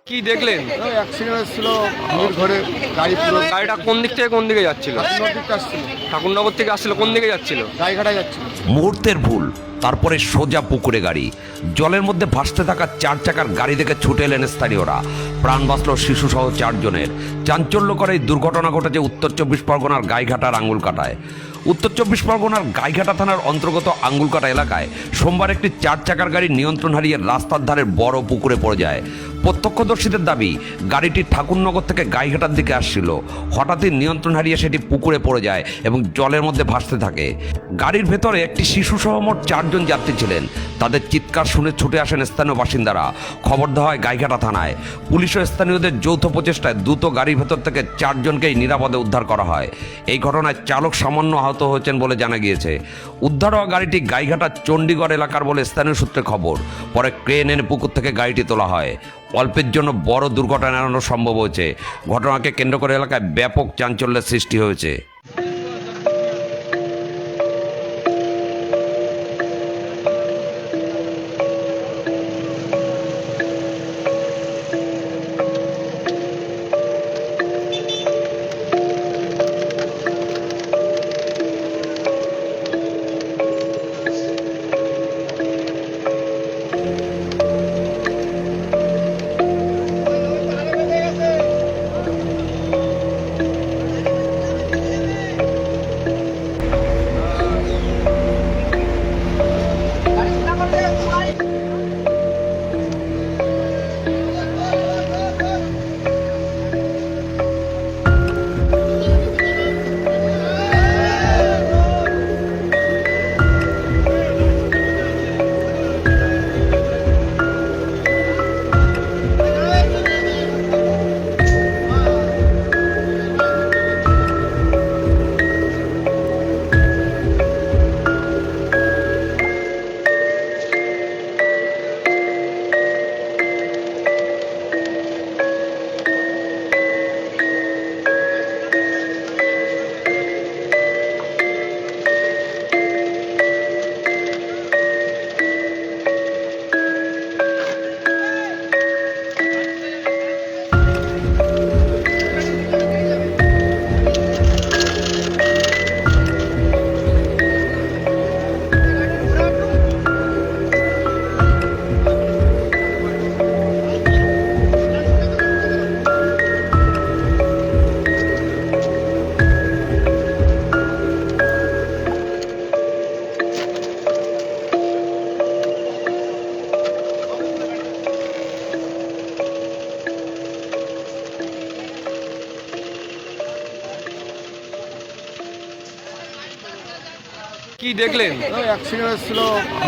কি দেখলেন? অ্যাক্সিডেন্ট ছিল ভিড় ঘরে গাড়ি পুরো। গাড়িটা কোন দিক থেকে কোন দিকে যাচ্ছিল? নদীতে আসছিল, ঠাকুরনগর থেকে আসছিল, কোন দিকে যাচ্ছিল? গাড়িঘাটায় যাচ্ছিল। মুহূর্তের ভুল, তারপরে সোজা পুকুরে গাড়ি। জলের মধ্যে ভাসতে থাকা 4 চাকার গাড়ি দেখে ছুটে এলেন স্থানীয়রা। প্রাণ বাঁচল শিশুসহ 4 জনের। চাঞ্চল্যকর এই দুর্ঘটনা ঘটেছে উত্তর 24 পরগনার গাইঘাটার আঙ্গুলকাটায়। উত্তর 24 পরগনার গাইঘাটা থানার অন্তর্গত আঙ্গুলকাটা এলাকায় সোমবার একটি 4 চাকার গাড়ি নিয়ন্ত্রণ হারিয়ে রাস্তার ধারের বড় পুকুরে পড়ে যায়। প্রত্যক্ষদর্শীদের দাবি, গাড়িটি ঠাকুরনগর থেকে গাইঘাটার দিকে আসছিল। হঠাৎই নিয়ন্ত্রণ হারিয়ে সেটি পুকুরে পড়ে যায় এবং জলের মধ্যে ভাসতে থাকে। গাড়ির ভেতরে একটি শিশুসহ মোট 4 জন যাত্রী ছিলেন। তাদের চিৎকার শুনে ছুটে আসেন স্থানীয় বাসিন্দারা। খবর দেওয়া হয় গাইঘাটা থানায়। পুলিশ ও স্থানীয়দের যৌথ প্রচেষ্টায় দ্রুত গাড়ির ভেতর থেকে 4 জনকেই নিরাপদে উদ্ধার করা হয়। এই ঘটনায় চালক সামান্য আহত হয়েছেন বলে জানা গিয়েছে। উদ্ধার হওয়া গাড়িটি গাইঘাটার চণ্ডীগড় এলাকার বলে স্থানীয় সূত্রে খবর। পরে ক্রেন এনে পুকুর থেকে গাড়িটি তোলা হয়। অল্পের জন্য বড় দুর্ঘটনা এড়ানো সম্ভব হয়েছে। ঘটনাকে কেন্দ্র করে এলাকায় ব্যাপক চাঞ্চল্যের সৃষ্টি হয়েছে। কি দেখলেন? অ্যাক্সিডেন্ট ছিল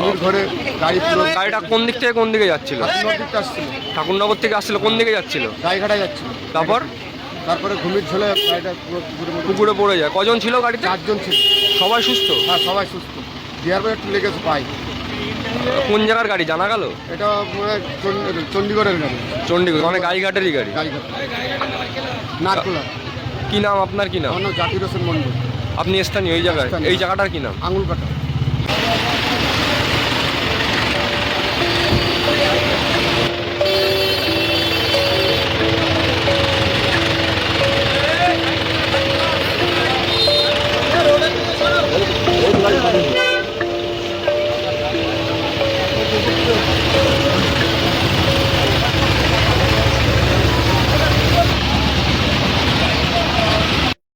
ভিড় ঘরে গাড়ি পুরো। গাড়িটা কোন দিক থেকে কোন দিকে যাচ্ছিল? নদীতে আসছিল, ঠাকুরনগর থেকে আসছিল, কোন দিকে যাচ্ছিল? গাড়িঘাটায় যাচ্ছিল। তারপরে ঘুমির ঝোলে গাড়িটা পুরো পুকুরে পড়ে যায়। কজন ছিল গাড়িতে? 4 জন ছিল। সবাই সুস্থ? হ্যাঁ, সবাই সুস্থ। বিহার একটু লেগেছে পাই। কোন জায়গার গাড়ি জানা গেল? এটা চণ্ডীগড়ের গাড়ি। চণ্ডীগড় মানে গাইঘাটেরই গাড়ি? গাড়িঘাট নারকোলা। কি নাম আপনার? কি নাম? আমার নাম জাকির হোসেন মন্ডল। আপনি স্থানীয় এই জায়গায়? এই জায়গাটার কি নাম? আঙুলকাটা।